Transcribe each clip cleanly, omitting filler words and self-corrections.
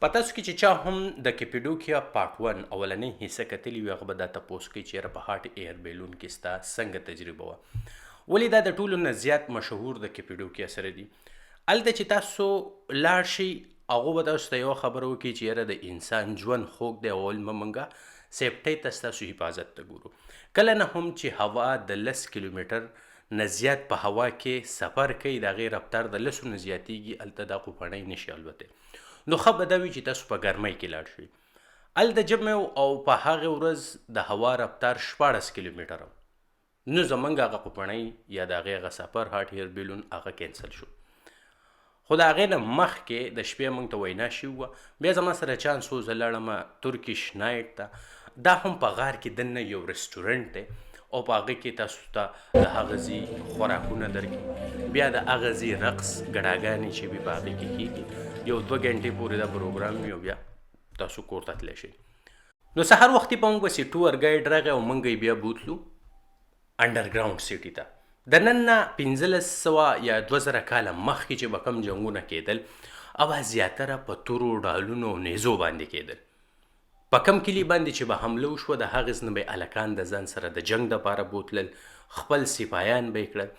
په تاسو کې چې چا هم د کیپیډوکیا پارت 1 اولنۍ حصه کتلي وي هغه به دا تپوس کوي چې یاره په هاټ ایر بیلون کې ستا څنګه تجربه وه ولې دا د ټولو نه زیات مشهور د کیپیډوکیا سره دي هلته چې تاسو لاړ شئ هغو به تاسو ته یوه خبره وکړي چې یاره د انسان ژوند خوږ دی اول موږ سیفټۍ ته ستاسو حفاظت ته ګورو کله نه هم چې هوا د 10 کیلومتر نه زیات په هوا کې سفر کوي د هغې رفتار د 10 نه زیاتیږي هلته دا قوپنۍ نشي الوتی نو ښه به دا وي چې تاسو په ګرمۍ کې لاړ شئ هلته ژمی او په هغې ورځ د هوا رفتار 14 کیلومتره نو زموږ هغه قوپنۍ یا د هغې هغه سفر هاټ ایر بیلون هغه کینسل شو خو د هغې نه مخکې د شپې موږ ته وینا شوې وه بیا زما سره چانس و زه لاړم ترکیش نایټ ته دا هم په غار کې دننه یو رسټورنټ دی او په هغه کې تاسو ته د هغه ځای خوراکونه درکړي بیا د هغه ځای رقص ګډاګانې چې وي په هغې کې کېږي یو 2 غنټې پورې دا پروګرام وي او بیا تاسو کور ته تللی شئ نو سهار وختي په موږ پسې ټور ګایډ راغی او موږ یې بیا بوتلو انډرګراونډ سیټي ته د نن نه 1500 یا 2000 کاله مخکې چې به کوم جنګونه کېدل هغه زیاتره په تورو ډالونو او نیزو باندې کېدل په کم کلي باندې چې به حمله وشوه د هغې نه به یې هلکان د ځان سره د جنګ دپاره بوتلل خپل سپایان به یې کړل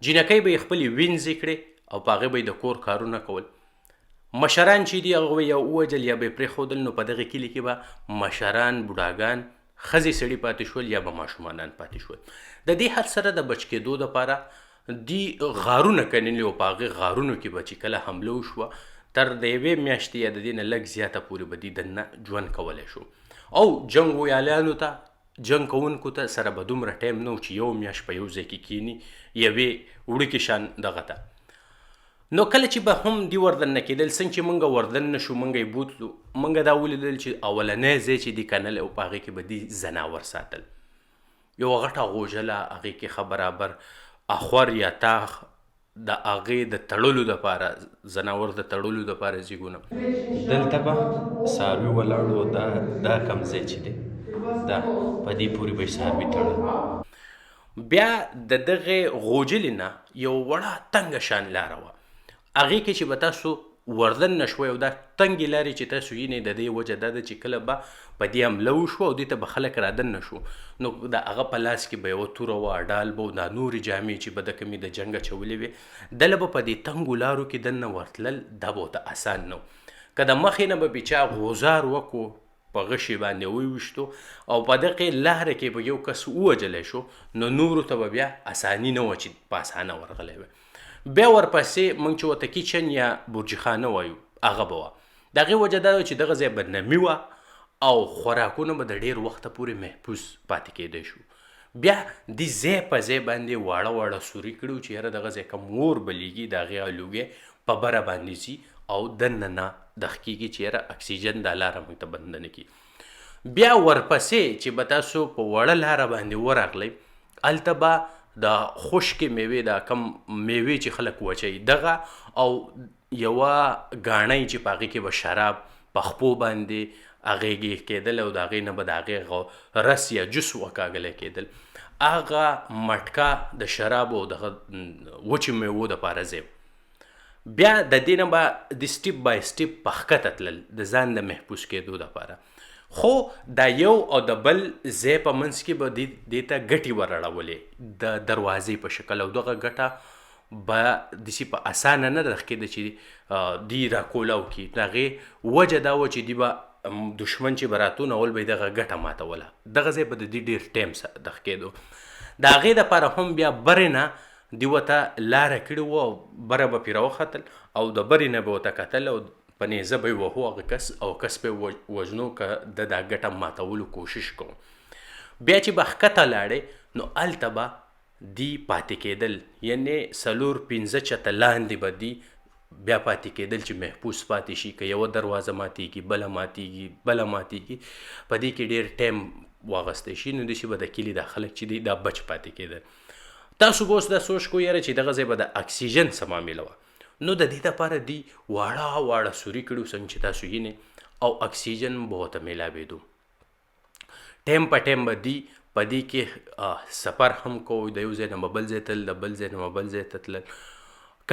جینکۍ به یې خپلې وینځې کړې او په هغې به یې د کور کارونه کول مشران چې دي هغه به یا ووجل یا به یې پرېښودل نو په دغه کلي کې به مشران بوډاګان ښځې سړي پاتې شول یا به ماشومانان پاتې شول د دې هر سره د بچ کېدو دپاره دي غارونه کنلي او په هغې غارونو کې به چې کله حمله وشوه تر د یوې میاشتې یا د دې نه لږ زیاته پورې به دي دننه ژوند کولی شو او جنګ ویالیانو ته جنګ کوونکو ته سره به دومره ټایم نه و چې یو میاشت په یو ځای کې کښېني یوې وړوکې شان دغه ته نو کله چې به هم دی وردن نه کېدل څنګه چې موږ وردن نه شو موږ یې بوتلو موږ دا ولیدل چې اولنی ځای چې دی کنل او په هغې کې به دي ځناور ساتل یوه غټه غوژله هغې کې ښه برابر اخور یا تاخ د هغې د تړلو دپاره ځناور د تړلو دپاره زیږونه دلته به څاروي ولاړ دا کم ځای چې دی دا په دې پورې به یې څاروي تړل بیا د دغې غوجلې نه یو وړه تنګه شان لاره وه هغې کې چې به تاسو وردن نه شوئ او دا تنګې لارې چې تاسو وینئ د دې وجه دا ده چې کله به په دې حمله وشوه او دې ته به خلک رادن نه شو نو د هغه په لاس کې به یوه توره وه ډال به دا نورې جامې چې به د کمې د جنګ اچولې وې دله به په دې تنګو لارو کې دننه ورتلل دا به ورته اسان نه که د مخې نه به بچا غوزار وکړو په غشي باندې وویشتو او په دغې لاره کې به یو کس ووجلی شو نو نورو ته به بیا اساني نه وه چې په اسانه ورغلی وی بیا ورپسې موږ چې ورته کیچن یا برج خانه وایو هغه به وه د هغې وجه دا چې دغه ځای به نمي وه او خوراکونه به د ډېر وخته پورې محفوظ پاتې کېدی شو بیا دې ځای په ځای باندې واړه واړه سوري کړي چې یاره دغه ځای کوم اور بلیږي د هغې الوګې په بره باندې ځي او دننه نه دښ کېږي چې یاره اکسیجن دا لاره موږ ته بنده نه کړي بیا ورپسې چې به تاسو په وړه لاره باندې ورغلی هلته به د خشکې میوې دا کم میوې چې خلک وچوي دغه او یوه ګاڼۍ چې په هغې کې به شراب په خپو باندې هغې کېدل او د هغې نه به د هغې رس یا جوس وکاږلی کېدل هغه مټکه د شرابو او دغه وچې میوو دپاره ځای بیا د دې نه به د سټیپ بای سټیپ په ښکته تلل د ځان د محفوظ کېدو دپاره خو دا یو او د بل ځای په منځ کې به دې ته ګټې ورړولې د دروازې په شکل او دغه ګټه به داسې په اسانه نه راښکېده چې دي راکولاو کړي د هغې وجه دا وه چې دي به دشمن چې به راتو نو اول به یې دغه ګټه ماتوله دغه ځای به د دې ډېر ټایم دغه کېدو د هغې دپاره هم بیا برې نه دي ورته لاره کړې وه او بره به پرې راوختل او د برې نه به ورته کتل او په نیزه به یې وهو هغه کس او کس به یې وژنو که د دا ګټه ماتولو کوشش کوو بیا چې به ښکته لاړې نو هلته به دي پاتې کېدل یعنې 4-5 چته لاندې به دي بیا پاتې کېدل چې محفوظ پاتې شي که یوه دروازه ماتېږي بله ماتېږي په دې کې ډېر ټایم واغستی شي نو داسې به د کلي دا خلک چې دي دا بچ پاتې کېدل تاسو به اوس دا سوچ کو یاره چې دغه ځای به د اکسیجن څه معامله وه نو د دې دپاره دي واړه واړه سوري کړي څنګه چې تاسو وینئ او اکسیجن به ورته میلاوېدو ټایم په ټایم به دي په دې کې سفر هم کوو د یو ځای نه به بل ځای تلل د بل ځای نه به بل ځای ته تلل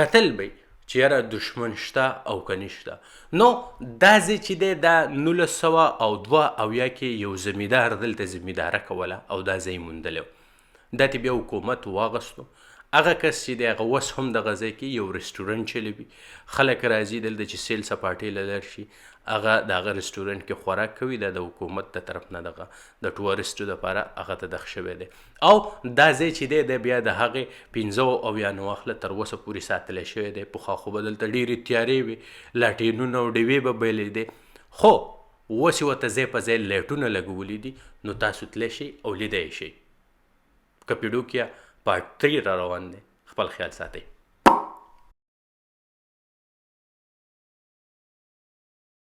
کتل به چې یاره دشمن شته او که نشته. نو دا ځای چې دی دا 1972 کې یو زمیندار دلته زمینداره کوله او دا ځای موندلی و. دا ته بیا حکومت واغستو. هغه کس چې دی هغه اوس هم دغه ځای کې یو رسټورنټ چلوي، خلک راځي دلته چې سیل سپاټې له لاړ شي، هغه د هغه رسټورنټ کې خوراک کوي. دا د حکومت د طرف نه دغه د ټورسټو دپاره هغه تدخ شوی دی. او دا ځای چې دی د بیا د هغې 95 واخله تر اوسه پورې ساتلی شوی دی. پخوا خو به دلته ډېرې تیارې وي، لاټینونه او ډیوې به بلې دی، خو اوس یې ورته ځای په ځای لایټونه لګولي دي. نو تاسو تلی شئ او لیدی یې شئ. کپیډوکیا پارت 3 را روان دی. خپل خیال ساتئ.